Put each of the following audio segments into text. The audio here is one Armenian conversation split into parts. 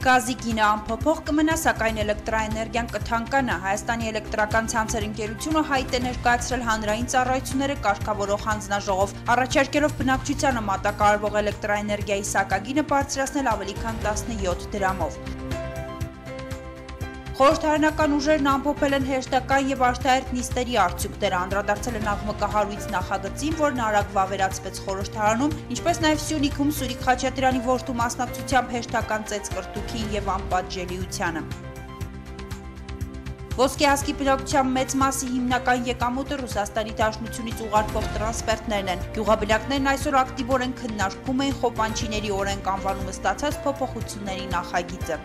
Գազի գինը անփոփոխ կմնա, սակայն էլեկտրաէներգիան կթանկանա։ Հայաստանի էլեկտրական ցանցեր ընկերությունը հայտ է ներկայացրել հանրային ծառայությունները կարգավորող հանձնաժողով, առաջարկելով բնակչությանը մատակարարվող էլեկտրաէներգիայի սակագինը բարձրացնել ավելի քան 17 դրամով։ Խորհրդարանական ուժերն ամփոփել են հերթական եւ արտահերթ նիստերի արդյունքները, անդրադարձել են աղմկահարույց նախագծին, որն արագ վավերացվեց խորհրդարանում, ինչպես նաեւ Սյունիքում Սուրիկ Խաչատրյանի որդու մասնակցությամբ հերթական ծեծկրտուքին եւ անպատժելիությանը։ Ոսկե հասկի բնակչության մեծ մասի հիմնական եկամուտը Ռուսաստանի Դաշնությունից ուղարկվող տրանսպերտներն են։ Գյուղաբնակներն այսօր ակտիվորեն քննարկում էին Խոպանչիների օրենք անվանումը ստացած փոփոխությունների նախագիծը։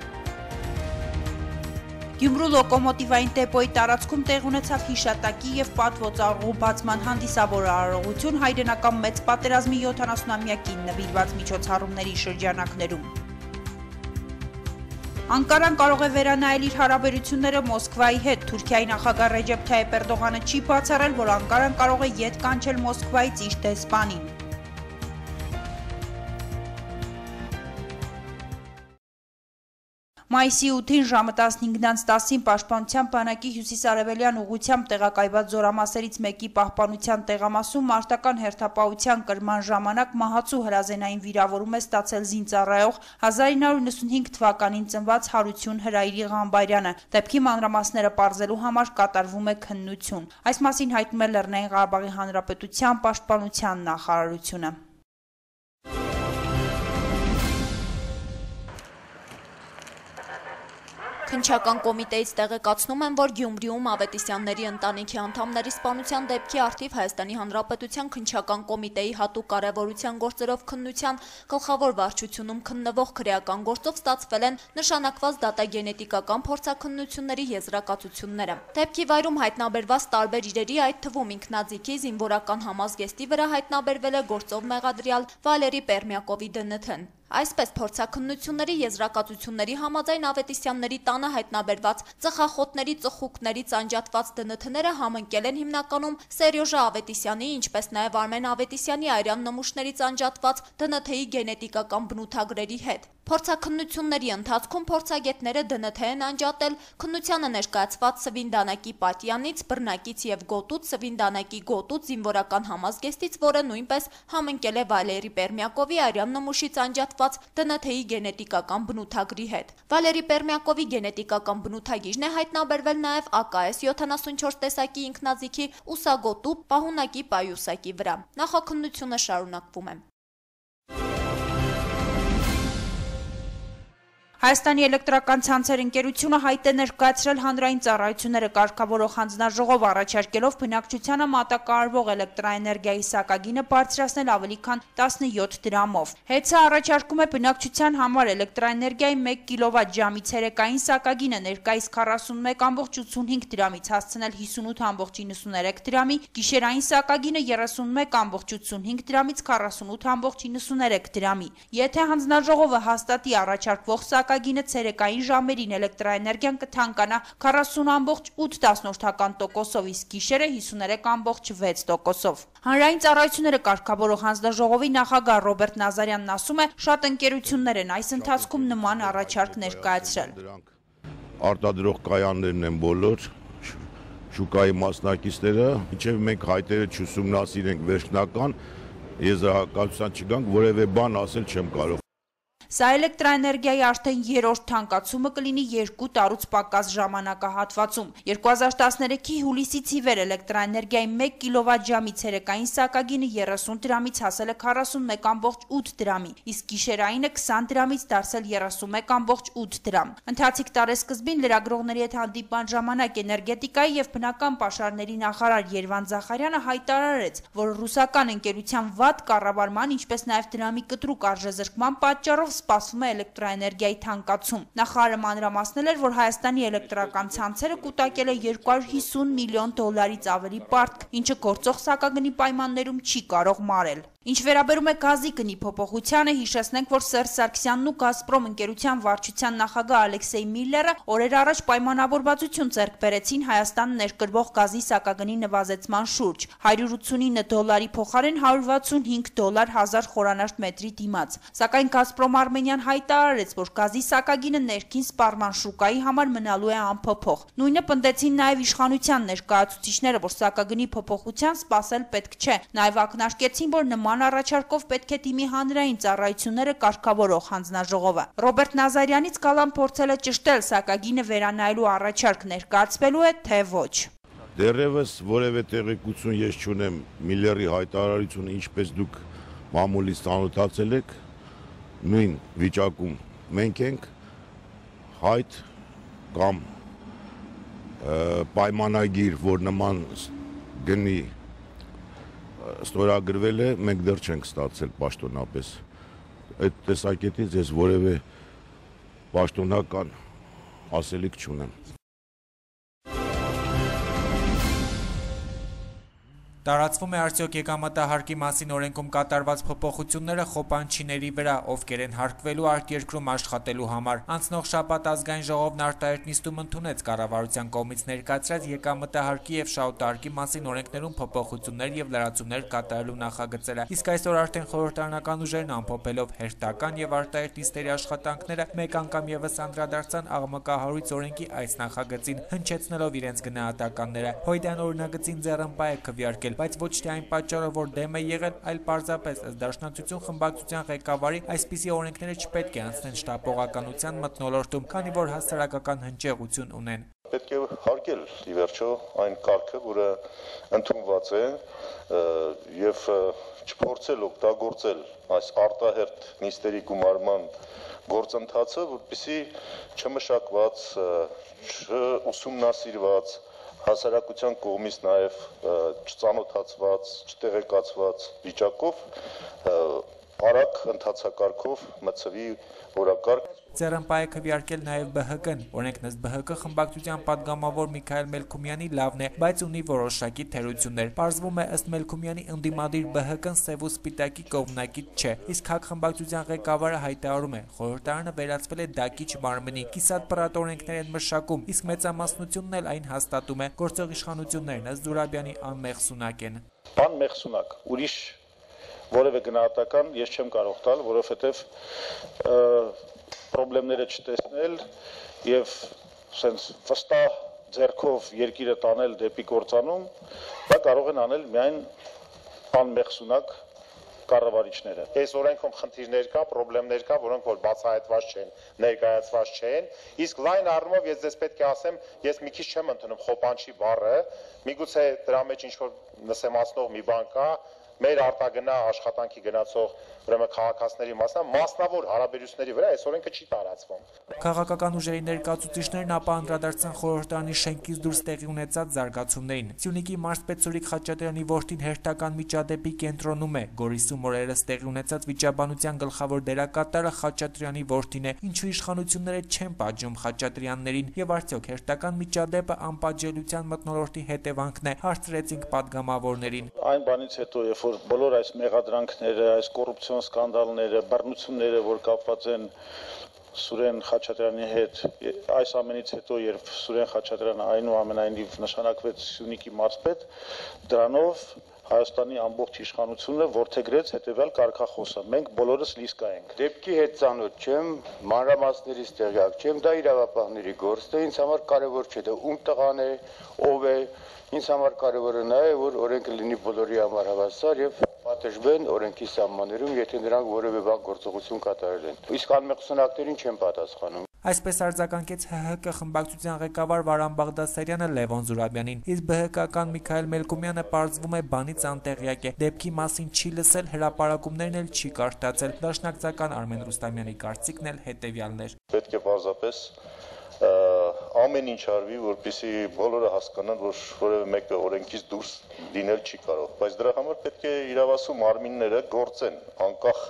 Գյումրու լոկոմոտիվային դեպոյի տարածքում տեղ ունեցավ հիշատակի եւ պատվոծառու բացման հանդիսավոր արարողություն հայրենական մեծ պատերազմի 70-ամյակին նվիրված միջոցառումների շրջանակներում։ Անկարան կարող է վերանայել իր հարաբերությունները Մոսկվայի հետ։ Թուրքիայի նախագահ Ռեջեփ Թայիփ Էրդողանը չի բացառել, որ Անկարան կարող է ետ կանչել Մոսկվայից իր դեսպանին։ Մայիսի 8-ին ժամը 15:10-ին Պաշտպանության բանակի հյուսիսարևելյան ուղղությամբ տեղակայված զորամասերից մեկի պահպանության տեղամասում մարտական հերթապահության կրման ժամանակ մահացու հրազենային վիրավորում է ստացել զինծառայող 1995 թվականին ծնված Հարություն Հրայրի Ղամբարյանը։ Դեպքի մանրամասները պարզելու համար կատարվում է քննություն։ Այս մասին հայտնում է Լեռնային Ղարաբաղի Հանրապետության պաշտպանության նախարարությունը։ Քննչական կոմիտեից տեղեկացնում են, որ Գյումրիում Ավետիսյանների ընտանիքի անդամների սպանության դեպքի առթիվ Հայաստանի Հանրապետության քննչական կոմիտեի հատուկ կարևորության գործերով քննության գլխավոր վարչությունում քննվող քրեական գործով ստացվել են նշանակված դատագենետիկական փորձաքննությունների եզրակացությունները։ Դեպքի վայրում հայտնաբերված տարբեր իրերի, այդ թվում ինքնաձիգի զինվորական համազգեստի վրա հայտնաբերվել է գործով մեղադրյալ Վալերի Պերմյակովի ԴՆԹ-ն։ Այսպես փորձաքննությունների եզրակացությունների համաձայն Ավետիսյանների տանը հայտնաբերված ծխախոտների ծխուկներից անջատված ԴՆԹ-ները համընկել են հիմնականում Սերյոժա Ավետիսյանի, ինչպես նաև Արմեն Ավետիսյանի արյան նմուշներից անջատված ԴՆԹ-ի գենետիկական բնութագրերի հետ։ Փորձաքննությունների ընթացքում փորձագետները ԴՆԹ են անջատել քննությանը ներկայացված Սվինդանակի Պատյանից, բռնակից եւ գոտուց, Սվինդանակի գոտուց զինվորական համազգեստից, որը նույնպես համընկել է Վալերի Պերմյակովի արյան նմուշից անջատված ԴՆԹ-ի գենետիկական բնութագրի հետ։ Վալերի Պերմյակովի գենետիկական բնութագիրն է հայտնաբերվել նաև ԱԿՍ 74 տեսակի ինքնաձիգի ուսագոտու պահունակի պայուսակի վրա։ Նախաքննությունը շարունակվում է։ Հայաստանի էլեկտրական ցանցեր ընկերությունը հայտ է ներկայացրել հանրային ծառայությունները կարգավորող հանձնաժողով, առաջարկելով բնակչությանը մատակարարվող էլեկտրաէներգիայի սակագինը բարձրացնել ավելի քան 17 դրամով։ ՀԵՑ-ը առաջարկում է բնակչության համար էլեկտրաէներգիայի 1 կիլովատ-ժամի ցերեկային սակագինը ներկայիս 41,85 դրամից հասցնել 58,93 դրամի, գիշերային սակագինը 31,85 դրամից 48,93 դրամի։ Եթե հանձնաժողովը հաստատի առաջարկվող սակագինը ցերեկային ժամերին էլեկտրաէներգիան կթանկանա 40,8%-ով, իսկ գիշերը 53,6%-ով։ Հանրային ծառայությունները կարգավորող հանձնաժողովի նախագահ Ռոբերտ Նազարյանն ասում է, շատ ընկերություններ են այս ընթացքում նման առաջարկ ներկայացրել։ Արտադրող կայաններն են բոլոր, շուկայի մասնակիցները, մինչև մենք հայտերը չուսումնասիրենք վերջնական, եզրակացության չգանք, որևէ բան ասել չեմ կարող։ Սա էլեկտրաէներգիայի արդեն երրորդ թանկացումը կլինի 2 տարուց պակաս ժամանակահատվածում։ 2013-ի հուլիսից ի վեր էլեկտրաէներգիայի 1 կիլովատ-ժամի ցերեկային սակագինը 30 դրամից հասել է 41,8 դրամի, իսկ գիշերայինը 20 դրամից դարձել 31,8 դրամ։ Ընթացիկ տարեսկզբին լրագրողների հետ հանդիպման ժամանակ էներգետիկայի եւ բնական պաշարների նախարար Երվան Զախարյանը հայտարարեց, որ ռուսական ընկերության վատ կառավարման, ինչպես նաեւ դրամի կտրուկ արժեզրկման պատճառով սպասվում է էլեկտրաէներգիայի թանկացում։ Նախարարը մանրամասնել էր, որ Հայաստանի էլեկտրական ցանցերը կուտակել է $250 միլիոն ավելի պարտք, ինչը գործող սակագնի պայմաններում չի կարող մարել։ Ինչ վերաբերում է գազի գնի փոփոխությանը, հիշեցնենք, որ Սերժ Սարգսյանն ու Գազպրոմ ընկերության վարչության նախագահ Ալեքսեյ Միլլերը օրեր առաջ պայմանավորվածություն ձեռք բերեցին Հայաստան ներկրվող գազի սակագնի նվազեցման շուրջ $189 փոխարեն $165 1000 խորանարդ մետրի դիմաց։ Սակայն Գազպրոմ Արմենիան հայտարարեց, որ գազի սակագինը ներքին սպառման շուկայի համար մնալու է անփոփոխ։ Նույնը պնդեցին նաև իշխանության ներկայացուցիչները, որ սակագնի փոփոխության սպասել պետք չէ։ Նաև ակնարկեցին, որ նման առաջարկով պետք է դիմի հանրային ծառայությունները կարգավորող հանձնաժողովը։ Ռոբերտ Նազարյանից Գալան փորձել է ճշտել սակագինը վերանայելու առաջարկ ներկայացվելու է, թե ոչ։ Դեռևս որևէ տեղեկություն ես չունեմ Միլլերի հայտարարությունը, ինչպես դուք մամուլից ծանոթացել եք, նույն վիճակում մենք ենք, հայտ կամ պայմանագիր, որ նման գնի ստորագրվել է, մենք դեռ չենք ստացել պաշտոնապես։ Այդ տեսակետից ես որևէ պաշտոնական ասելիք չունեմ։ Տարածվում է արդյոք եկամտահարկի մասին օրենքում կատարված փոփոխությունները խոպանչիների վրա, ովքեր են հարկվելու արտերկրում աշխատելու համար։ Անցնող շաբաթ ազգային ժողովն արտահերթ նիստում ընդունեց կառավարության կողմից ներկայացրած եկամտահարկի եւ շահութահարկի մասին օրենքներում փոփոխություններ եւ լրացումներ կատարելու նախագծերը։ Իսկ այսօր արդեն խորհրդարանական ուժերն ամփոփելով հերթական եւ արտահերթ նիստերի աշխատանքները մեկ անգամ եւս անդրադարձան աղմկահարույց օրենքի այս նախագծին, հնչեցնելով իրենց գնահատականները։ Հույդան օրինագծին ձեռնպայ է քվեարկել, բայց ոչ թե այն պատճառով, որ դեմ է եղել, այլ պարզապես ըստ Դաշնակցություն խմբակցության ղեկավարի այսպիսի օրենքները չպետք է անցնեն շտապողականության մթնոլորտում, քանի որ հասարակական հնչեղություն ունեն։ Պետք է հարգել ի վերջո այն կարգը, որը ընդունված է, եւ չփորձել օգտագործել այս արտահերթ նիստերի գումարման գործընթացը, որպեսզի չմշակված, չուսումնասիրված հասարակության կողմից նաև չծանոթացված, չտեղեկացված վիճակով արագ ընթացակարգով մցվի օրակարգ։ Ձեռնպայ է քվեարկել նաև ԲՀԿ-ն։ Օրենքն ըստ ԲՀԿ խմբակցության պատգամավոր Միքայել Մելքումյանի լավն է, բայց ունի որոշակի թերություններ։ Պարզվում է, ըստ Մելքումյանի ընդդիմադիր ԲՀԿ-ն սև ու սպիտակի կողմնակից չէ, իսկ ՀԱԿ խմբակցության ղեկավարը հայտարարում է, խորհրդարանը վերածվել է դակիչ մարմնի, կիսատ պրատ օրենքներ են մշակում, իսկ մեծամասնությունն էլ այն հաստատում է։ Գործող իշխանություններն ըստ Զուրաբյանի անմեղսունակ են։ Անմեղսունակ, ուրիշ որևէ գնահատական ես չեմ կարող տալ, որովհետև պրոբլեմները չտեսնել եւ սենց վստահ ձեռքով երկիրը տանել դեպի կործանում, դա կարող են անել միայն անմեղսունակ կառավարիչները։ Այս օրենքում խնդիրներ կա, պրոբլեմներ կա, որոնք որ բացահայտված չեն, ներկայացված չեն, իսկ լայն առումով ես ձեզ պետք է ասեմ, ես մի քիչ չեմ ընդունում խոպանչի բառը, միգուցե դրա մեջ ինչ-որ նսեմացնող մի բան կա, մեր արտագնա աշխատանքի գնացող ուրեմն քաղաքացիների մասնավոր հարաբերությունների վրա այս օրենքը չի տարածվում։ Քաղաքական ուժերի ներկայացուցիչներն ապա անդրադարձան խորհրդարանի շենքից դուրս տեղի ունեցած զարգացումներին։ Սյունիքի մարզպետ Սուրիկ Խաչատրյանի որդին հերթական միջադեպի կենտրոնում է։ Գորիսում օրերս տեղի ունեցած վիճաբանության գլխավոր դերակատարը Խաչատրյանի որդին է։ Ինչու իշխանությունները չեն պատժում Խաչատրյաններին եւ արդյոք հերթական միջադեպը անպատժելիության մթնոլորտի հետևանքն է, հարցրեցինք պատգամավորներին։ Այն բանից հետո, երբ որ բոլոր այս մեղադրանքները, այս կոռուպցիոն սկանդալները, բռնությունները, որ կապված են Սուրեն Խաչատրյանի հետ, այս ամենից հետո, երբ Սուրեն Խաչատրյանը այնուամենայնիվ նշանակվեց Սյունիքի մարզպետ, դրանով Հայաստանի ամբողջ իշխանությունը որդեգրեց հետևյալ կարգախոսը. մենք բոլորս լիսկա ենք։ Դեպքի հետ ծանոթ չեմ, մանրամասներից տեղյակ չեմ, դա իրավապահների գործն է, ինձ համար կարևոր չէ, դա ում տղան է, ով է, ինձ համար կարևորը նա է, որ օրենքը լինի բոլորի համար հավասար եւ պատժվեն օրենքի սահմաններում, եթե նրանք որևէ բան գործողություն կատարել են։ Իսկ անմեղսունակներին չեն պատասխանում։ Այսպես արձագանքեց ՀՀԿ խմբակցության ղեկավար Վարան Բաղդասարյանը Լևոն Զուրաբյանին, իսկ ԲՀԿ-ական Միքայել Մելքումյանը պարզվում է բանից անտեղյակ է, դեպքի մասին չի լսել, հրապարակումներն էլ չի կարդացել։ Դաշնակցական Արմեն Ռուստամյանի կարծիքն էլ հետևյալն էր։ Պետք է պարզապես ամեն ինչ արվի, որպեսզի բոլորը հասկանան, որ որևէ մեկը օրենքից դուրս լինել չի կարող, բայց դրա համար պետք է իրավասու մարմինները գործեն անկախ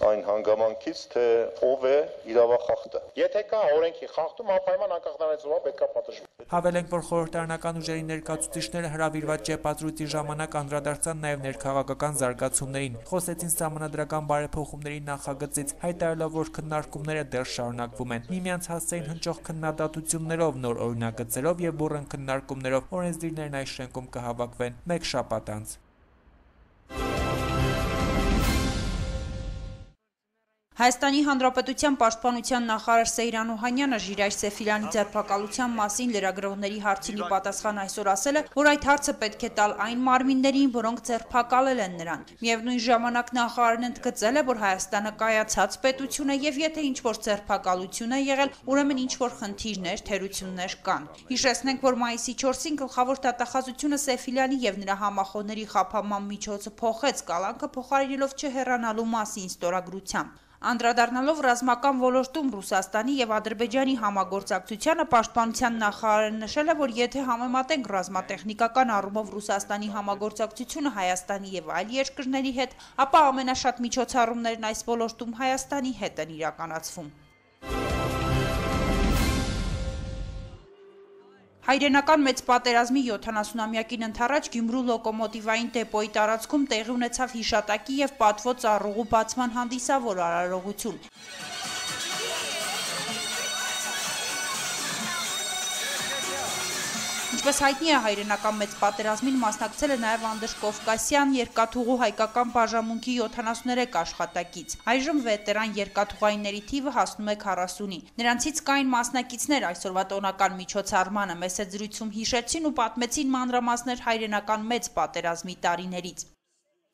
այն հանգամանքից, թե ով է իրավախախտը։ Եթե կա օրենքի խախտում, անպայման անկախ նրանից ով պետք է պատժվի։ Հավելենք, որ խորհրդարանական ուժերի ներկայացուցիչները հրավիրված ճեպազրույցի ժամանակ անդրադարձան նաև ներքաղաքական զարգացումներին, խոսեցին սահմանադրական բարեփոխումների նախագծից, հայտարարելով, որ քննարկումները դեռ շարունակվում են։ Միմյանց հասցեին հնչող քննադատություններով, նոր օրինագծերով եւ բուռն քննարկումներով օրենսդիրներն այս շենքում կհավաքվեն մեկ շաբաթ անց։ Հայաստանի Հանրապետության պաշտպանության նախարար Սեյրան Օհանյանը Ժիրայր Սեֆիլյանի ձերբակալության մասին լրագրողների հարցին ի պատասխան այսօր ասել է, որ այդ հարցը պետք է տալ այն մարմիններին, որոնք ձերբակալել են նրան։ Միևնույն ժամանակ նախարարն ընդգծել է, որ Հայաստանը կայացած պետություն է եւ եթե ինչ-որ ձերբակալություն է եղել, ուրեմն ինչ-որ խնդիրներ, թերություններ կան։ Հիշեցնենք, որ մայիսի 4-ին գլխավոր դատախազությունը Սեֆիլյանի եւ նրա համախոհների խափանման միջոցը փոխեց կալանքը, փոխարինելով չհեռանալու մասին ստորագրությամբ։ Անդրադառնալով ռազմական ոլորտում Ռուսաստանի եւ Ադրբեջանի համագործակցությանը պաշտպանության նախարարը նշել է, որ եթե համեմատենք ռազմատեխնիկական առումով Ռուսաստանի համագործակցությունը Հայաստանի եւ այլ երկրների հետ, ապա ամենաշատ միջոցառումներն այս ոլորտում Հայաստանի հետ են իրականացվում։ Հայրենական մեծ պատերազմի 70-ամյակին ընդառաջ Գյումրու լոկոմոտիվային դեպոյի տարածքում տեղի ունեցավ հիշատակի եւ պատվո ծառուղու բացման հանդիսավոր արարողություն։ Ինչպես հայտնի է, հայրենական մեծ պատերազմին մասնակցել է նաև Անդրեշ Կովկասյան երկաթուղու հայկական բաժանմունքի 73 աշխատակից։ Այժմ վետերան երկաթուղայինների թիվը հասնում է 40-ի։ Նրանցից կային մասնակիցներ այսօրվա տոնական միջոցառմանը, մեծ զրույցում հիշեցին ու պատմեցին մանրամասներ հայրենական մեծ պատերազմի տարիներից։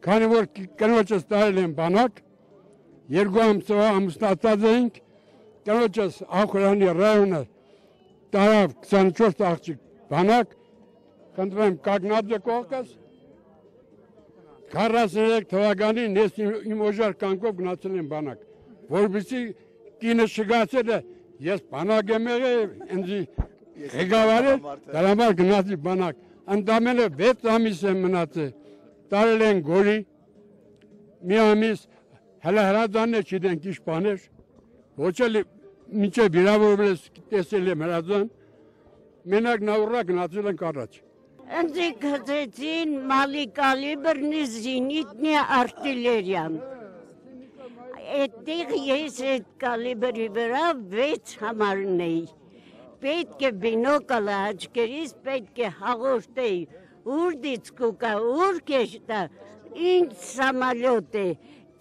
Քանի որ կնոջս տարել են բանակ, երկու ամուսնացած էինք, կնոջս Ախուրանի ռայոնը տարավ 24 աղջիկ բանակ, խնդրեմ Կագնաձե կողքս, 43 թվականին ես իմ օժար կանգով գնացել եմ բանակ, որպեսզի կինը շգացել է, ես բանակ եմ եղել, ինձի ղեկավարել, դրա համար գնացի բանակ, ընդամենը 6 ամիս եմ մնացել, տարել են գորի, մի ամիս հրազաններ չիտենք ինչ բաներ, ոչ էլ մինչև վիրավորվել տեսել եմ հրազան, Մենակ նավուրա գնացել ենք առաջ։ Ընձի գծեցին մալի կալիբրնի զինիտնի արտիլերիան։ Այդտեղ ես այդ կալիբրի վրա 6 համարն էի։ Պետք է բինոկլը աչքերիս պետք է հաղորդեի, ուր դիցկուկա, ուր կեշտա, ինչ սամալյոտ է,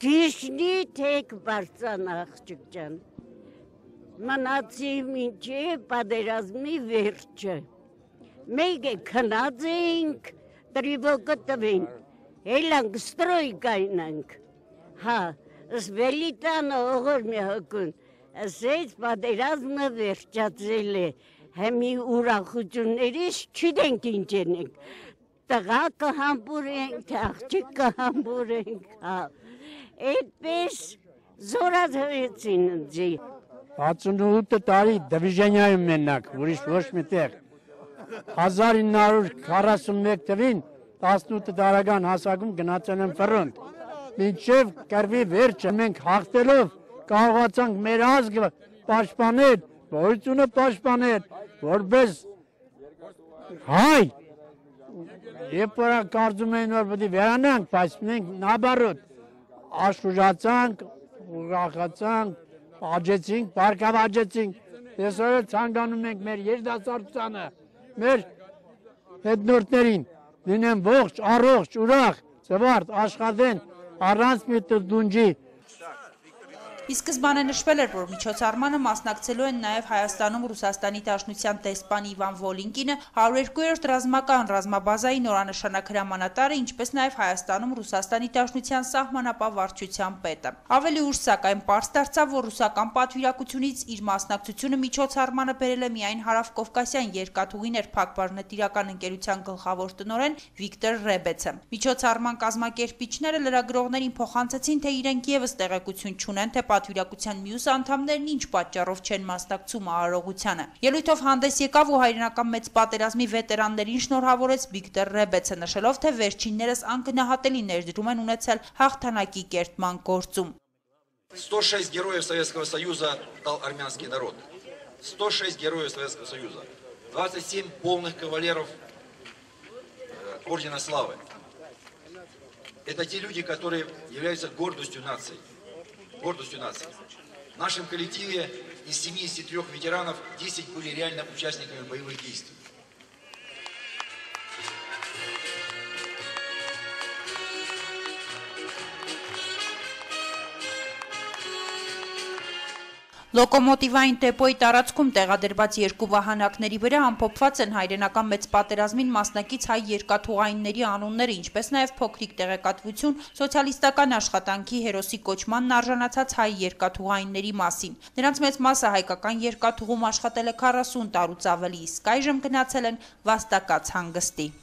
գիշնի թեք բարձան աղջիկ ջան։ Մնացի մինչև պատերազմի վերջը։ Մեկ է քնած էինք, տրիվոկը տվին, հելանք ստրոյ կայնանք։ Հա, սվելիտանը ողոր մի հակուն, ասեց պատերազմը վերջացել է, հեմի ուրախություններից չիտենք ինչ ենենք, տղա կհամբուրենք, աղջիկ կհամբուրենք, հա, այդպես զորացրեցին ինձի։ 68 տարի դիվիզիոնայում մենակ, ուրիշ ոչ մի տեղ։ 1941 թվին 18 տարեկան հասակում գնացել եմ ֆրոնտ։ Մինչև կռվի վերջը մենք հաղթելով կարողացանք մեր ազգը պաշտպանել, գոյությունը պաշտպանել, որպես հայ։ Երբ որ կարծում էին որ պետք է վերանանք, բայց մենք նաբարոտ աշխուժացանք, ուրախացանք, աջեցինք, բարգավաճեցինք, այսօր ցանկանում ենք մեր երիտասարդությանը, մեր հետնորդներին, լինեն ողջ, առողջ, ուրախ, զվարթ, աշխատեն, առանց մի դունջի։ Ի սկզբանե նշվել էր, որ միջոցառմանը մասնակցելու են նաև Հայաստանում Ռուսաստանի Դաշնության դեսպան Իվան Վոլինկինը, 102-րդ ռազմական ռազմաբազայի նորանշանակ հրամանատարը, ինչպես նաև Հայաստանում Ռուսաստանի Դաշնության սահմանապահ վարչության պետը։ Ավելի ուշ սակայն պարզ դարձավ, որ ռուսական պատվիրակությունից իր մասնակցությունը միջոցառմանը բերել է միայն Հարավկովկասյան երկաթուղիներ փակbaşնետիրական ընկերության գլխավոր տնօրեն Վիկտոր Ռեբեցը։ Միջոցառման կազմակերպիչները լրագրողներին փոխանցեցին, թե իրենք եւս տեղեկություն չունեն, թե պատվիրակության մյուս անդամներն ինչ պատճառով չեն մասնակցում արարողությանը։ Ելույթով հանդես եկավ ու հայրենական մեծ պատերազմի վետերաններին շնորհավորեց Վիկտոր Ռեբեցը, նշելով, թե վերջիններս անգնահատելի ներդրում են ունեցել հաղթանակի կերտման գործում։ 106 героев Советского Союза дал армянский народ. 106 героев Советского Союза. 27 полных кавалеров Ордена Славы. Это те люди, которые являются гордостью нации. Гордостью нации. В нашем коллективе из 73 ветеранов 10 были реально участниками боевых действий. Լոկոմոտիվային դեպոյի տարածքում տեղադրված երկու վահանակների վրա ամփոփված են հայրենական մեծ պատերազմին մասնակից հայ երկաթուղայինների անունները, ինչպես նաև փոքրիկ տեղեկատվություն սոցիալիստական աշխատանքի հերոսի կոչմանն արժանացած հայ երկաթուղայինների մասին։ Նրանց մեծ մասը հայկական երկաթուղում աշխատել է 40 տարուց ավելի, իսկ այժմ գնացել են վաստակած հանգստի։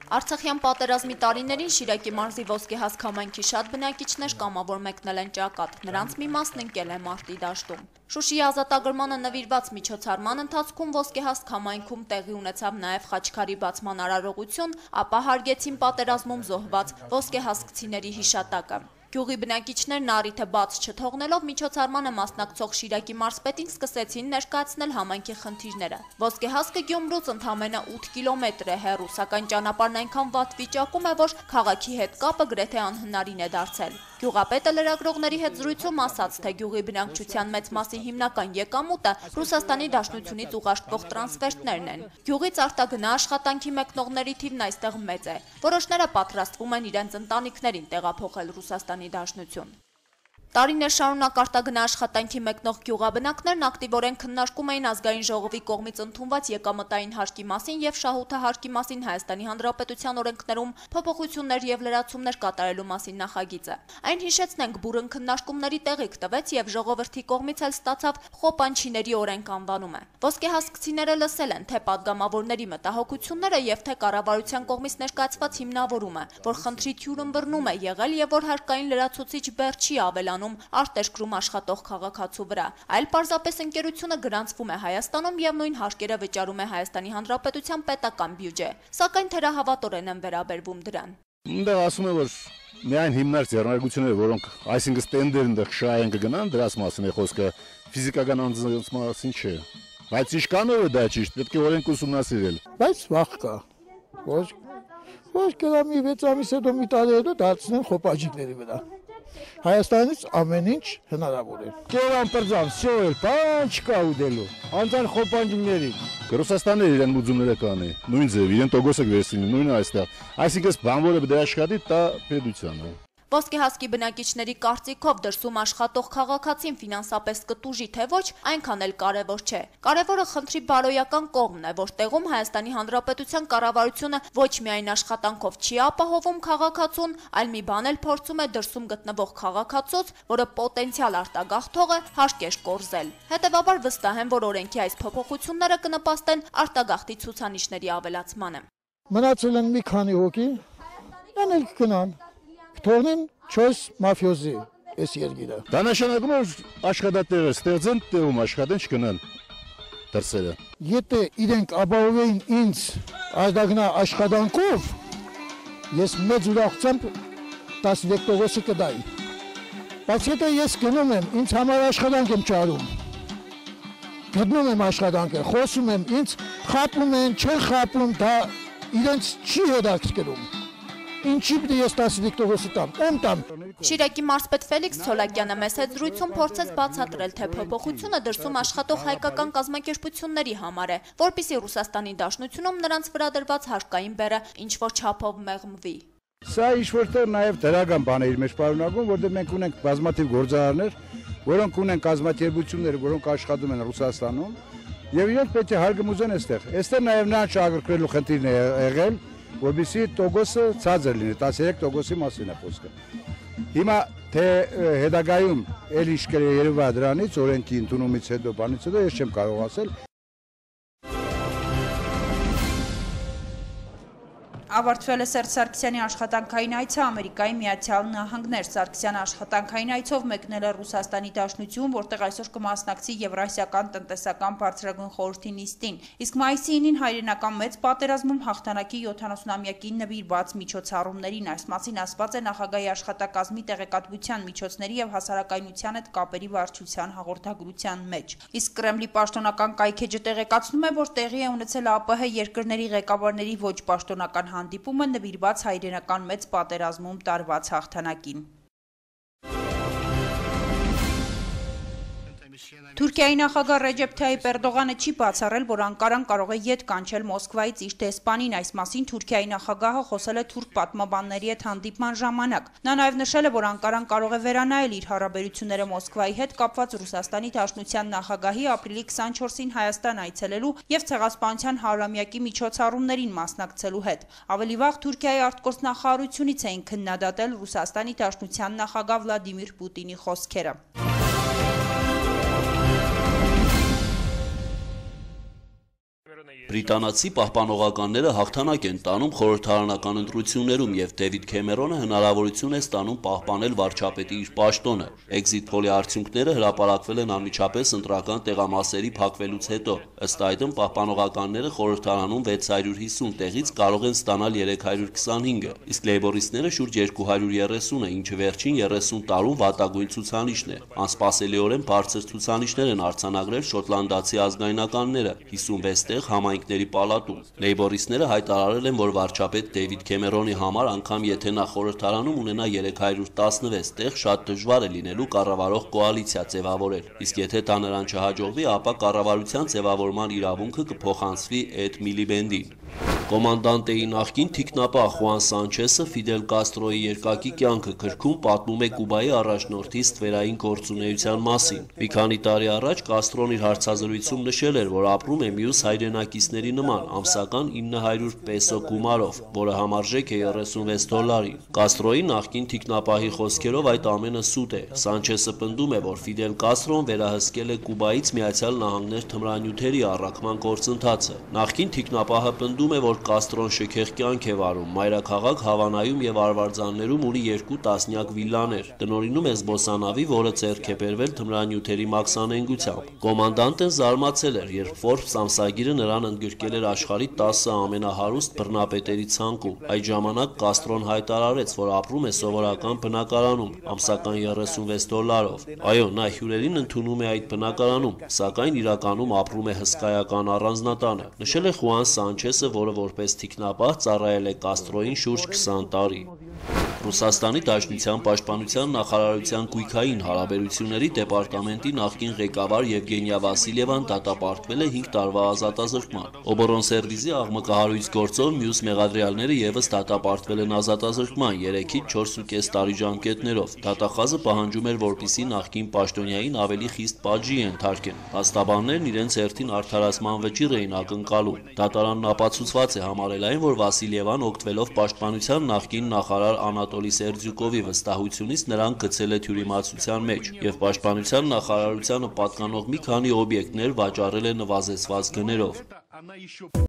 Արցախյան պատերազմի տարիներին Շիրակի մարզի Ոսկեհաս քամայնքի շատ բնակիչներ կամավոր մեկնել են ճակատ, նրանց մի մասն ընկել է մարտի դաշտում։ Շուշիի ազատագրմանը նվիրված միջոցառման ընթացքում Ոսկեհաս քամայնքում տեղի ունեցավ նաև խաչքարի բացման արարողություն, ապա հարգեցին պատերազմում զոհված ոսկեհասկցիների հիշատակը։ Գյուղի բնակիչներն առիթը բաց չթողնելով միջոցառմանը մասնակցող Շիրակի մարզպետին սկսեցին ներկայացնել համայնքի խնդիրները։ Ոսկեհասկը Գյումրուց ընդամենը 8 կիլոմետր է հեռու, սակայն ճանապարհն այնքան վատ վիճակում է, որ քաղաքի հետ կապը գրեթե անհնարին է դարձել։ Գյուղապետը լրագրողների հետ զրույցում ասաց, թե գյուղի բնակչության մեծ մասի հիմնական եկամուտը Ռուսաստանի Դաշնությունից ուղարկվող տրանսֆերտներն են։ Գյուղից արտագնա աշխատանքի մեկնողների թիվն այստեղ մեծ է։ Որոշները պատրաստվում են իրենց ընտանիքներին տեղափոխել Ռուսաստանի Դաշնություն։ Տարիներ շարունակ արտագնա աշխատանքի մեկնող գյուղաբնակներն ակտիվորեն քննարկում էին ազգային ժողովի կողմից ընդունված եկամտային հարկի մասին եւ շահութահարկի մասին Հայաստանի Հանրապետության օրենքներում փոփոխություններ եւ լրացումներ կատարելու մասին նախագիծը։ Այն հիշեցնենք բուրըն քննարկումների տեղիք տվեց եւ ժողովրդի կողմից էլ ստացավ խոպանչիների օրենք անվանումը։ Ոսկեհասկցիները լսել են թե падգամավորների մտահոգությունները եւ թե կառավարության կողմից ներկայացված հիմնավորումը, որ խնդրի թյուրն բռնում է եղել եւ որ հարկային լրացուցիչ բեռ չի ավելանում արտերկրում աշխատող քաղաքացու վրա, այլ պարզապես ընկերությունը գրանցվում է Հայաստանում եւ նույն հարկերը վճարում է Հայաստանի Հանրապետության պետական բյուջե, սակայն թերահավատորեն են վերաբերվում դրան։ Ունդեղ ասում է, որ միայն հիմնարկ ձեռնարկությունները, որոնք այսինքն ստենդերն դեռ շահեն կգնան, դրաց մասին է խոսքը, ֆիզիկական անձնանց մասին չէ։ Բայց ինչքանով է դա ճիշտ, պետք է օրենք ուսումնասիրել։ Բայց վախ կա։ Ոչ կրամի 6 ամիս հետո մի տարի հետո դարձնեն խոպաջիկների վրա։ Հայաստանից ամեն ինչ հնարավոր է։ Կերան պրձան, всё էլ, բան չկա ուդելու։ Անցան խոպանջիների։ Ռուսաստանը իրեն ուզումները կանի, նույն ձև, իրեն տոգոսը վերցնի, նույնը այստեղ։ Այսինքն բանվորը պետք է աշխատի տա պետությանը։ Ոսկեհասկի բնակիչների կարծիքով դրսում աշխատող քաղաքացին ֆինանսապես կտուժի թե ոչ, այնքան էլ կարևոր չէ։ Կարևորը խնդրի բարոյական կողմն է, որտեղում Հայաստանի Հանրապետության կառավարությունը ոչ միայն աշխատանքով չի ապահովում քաղաքացուն, այլ մի բան էլ փորձում է դրսում գտնվող քաղաքացուց, որը պոտենցիալ արտագաղթող է, հարկեր կորզել։ Հետևաբար վստահ են, որ օրենքի այս փոփոխությունները կնպաստեն արտագաղթի ցուցանիշների ավելացմանը։ Մնացել են մի քանի հոգի, անել կգնան։ Թողնեն 4 մաֆիոզի այս երկիրը։ Դա նշանակում է աշխատատեղը ստեղծեն, տեղում աշխատեն չգնան դրսերը։ Եթե իրենք ապահովեին ինձ արտագնա աշխատանքով, ես մեծ ուրախությամբ 13% կդայի։ Բայց եթե ես գնում եմ, ինձ համար աշխատանք եմ ճարում։ Գտնում եմ աշխատանքը, խոսում եմ, ինձ խապում են, չեն խապում, դա իրենց չի հետաքրքրում։ Ինչի՞ պիտի ես 13% տամ, ում տամ։ Շիրակի մարզպետ Ֆելիքս Ցոլակյանը մեծ հետ զրույցում փորձեց բացատրել, թե փոփոխությունը դրսում աշխատող հայկական կազմակերպությունների համար է, որպեսզի Ռուսաստանի Դաշնությունում նրանց վրա դրված հարկային բեռը ինչ-որ չափով մեղմվի։ Սա ինչ-որտեղ նաև դրական բան է իր մեջ պարունակում, որտեղ մենք ունենք բազմաթիվ գործարաններ, որոնք ունեն կազմակերպություններ, որոնք աշխատում են Ռուսաստանում, եւ իրենք պետք է հարգմուզեն այստեղ։ Այստեղ նաև նրանց շահագրգռելու խնդիրն է եղել, որպեսզի տոկոսը ցածր լինի, 13%-ի մասին է խոսքը։ Հիմա թե հետագայում էլ ինչ կերևա դրանից, օրենքի ընդունումից հետո, բանից հետո ես չեմ կարող ասել։ Ավարտվել է Սերժ Սարգսյանի աշխատանքային այցը Ամերիկայի Միացյալ Նահանգներ։ Սարգսյանը աշխատանքային այցով մեկնել է Ռուսաստանի Դաշնություն, որտեղ այսօր կմասնակցի Եվրասիական տնտեսական բարձրագույն խորհրդի նիստին։ Իսկ մայիսի 9-ին հայրենական մեծ պատերազմում հաղթանակի 70-ամյակին նվիրված միջոցառումներին։ Այս մասին ասված է նախագահի աշխատակազմի տեղեկատվության միջոցների եւ հասարակայնության հետ կապերի վարչության հաղորդագրության մեջ։ Իսկ Կրեմլի պաշտոնական կայքեջը տեղեկացնում է, որ տեղի է ունեցել ԱՊՀ երկրների ղեկավարների ոչ պաշտոնական հանդիպումը նվիրված հայրենական մեծ պատերազմում տարված հաղթանակին։ Թուրքիայի նախագահ Ռեջեփ Թայիփ Էրդողանը չի բացառել, որ Անկարան կարող է ետ կանչել Մոսկվայից իր դեսպանին։ Այս մասին Թուրքիայի նախագահը խոսել է թուրք պատմաբանների հետ հանդիպման ժամանակ։ Նա նաև նշել է, որ Անկարան կարող է վերանայել իր հարաբերությունները Մոսկվայի հետ կապված Ռուսաստանի Դաշնության նախագահի ապրիլի 24-ին Հայաստան այցելելու եւ ցեղասպանության 100-ամյակի միջոցառումներին մասնակցելու հետ։ Ավելի վաղ Թուրքիայի արտգործնախարարությունից էին քննադատել Ռուսաստանի Դաշնության նախագահ Վլադիմիր Պուտինի խոսքերը։ Բրիտանացի պահպանողականները հաղթանակ են տանում խորհրդարանական ընտրություններում եւ Դեվիդ Քեմերոնը հնարավորություն է ստանում պահպանել վարչապետի իր պաշտոնը։ Էքզիտ փոլի արդյունքները հրապարակվել են անմիջապես ընտրական տեղամասերի փակվելուց հետո։ Ըստ այդմ պահպանողականները խորհրդարանում 650 տեղից կարող են ստանալ 325-ը, իսկ լեյբորիստները շուրջ 230-ը, ինչը վերջին 30 տարում վատագույն ցուցանիշն է։ Անսպասելիորեն բարձր ցուցանիշներ են արձանագրել շոտլանդացի ազգայնականները՝ 56 տեղ համայնքների պալատում։ Լեյբորիստները հայտարարել են, որ վարչապետ Դեվիդ Քեմերոնի համար անգամ եթե նա խորհրդարանում ունենա 316 տեղ, շատ դժվար է լինելու կառավարող կոալիցիա ձևավորել։ Իսկ եթե դա նրան չհաջողվի, ապա կառավարության ձևավորման իրավունքը կփոխանցվի Էդ Միլիբենդին։ Կոմանդանտեի նախկին թիկնապահ Խուան Սանչեսը Ֆիդել Կաստրոյի երկակի կյանքը գրքում պատմում է Կուբայի առաջնորդի ստվերային գործունեության մասին։ Մի քանի տարի առաջ Կաստրոն իր հարցազրույցում նշել էր, որ ապրում է մյուս հայրենակիցների նման ամսական 900 պեսո գումարով, որը համարժեք է $36։ Կաստրոյի նախկին թիկնապահի խոսքերով այդ ամենը սուտ է։ Սանչեսը պնդում է, որ Ֆիդել Կաստրոն վերահսկել է Կուբայից Միացյալ Նահանգներ թմրանյութերի առաքման գործընթացը։ Նախկին թիկնապահը պնդում է, որ Կաստրոն շքեղ կյանք է վարում, մայրաքաղաք Հավանայում եւ Արվարձաններում ունի 2 տասնյակ վիլլաներ, տնօրինում է զբոսանավի, որը ձեռք է բերվել թմրանյութերի մաքսանենգությամբ։ Կոմանդանտեն զարմացել էր, երբ Forbes ամսագիրը նրան ընդգրկել էր աշխարհի 10 ամենահարուստ բռնապետերի ցանկում։ Այդ ժամանակ Կաստրոն հայտարարեց, որ ապրում է սովորական բնակարանում, ամսական $36։ Այո, նա հյուրերին ընդունում է այդ բնակարանում, սակայն իրականում ապրում է հսկայական առանձնատանը, նշել է Խուան Սանչեսը, որը որպես թիկնապահ ծառայել է Կաստրոյին շուրջ 20 տարի։ Ռուսաստանի Դաշնության պաշտպանության նախարարության գույքային հարաբերությունների դեպարտամենտի նախկին ղեկավար Եվգենիա Վասիլևան դատապարտվել է 5 տարվա ազատազրկման։ Օբորոնսերվիզի աղմկահարույց գործով մյուս մեղադրյալները եւս դատապարտվել են ազատազրկման 3-ից 4.5 տարի ժամկետներով։ Դատախազը պահանջում էր, որպեսզի նախկին պաշտոնյային ավելի խիստ պատժի ենթարկեն։ Փաստաբաններն իրենց հերթին արդարացման վճիռ էին ակնկալում։ Դատարանն ապացուցված է համարել այն, որ Վասիլևան օգտվելով պաշտպանության նախկին նախարար Անատոլի Սերձյուկովի վստահությունից նրան գցել է թյուրիմացության մեջ եւ պաշտպանության նախարարությանը պատկանող մի քանի օբյեկտներ վաճառել է նվազեցված գներով։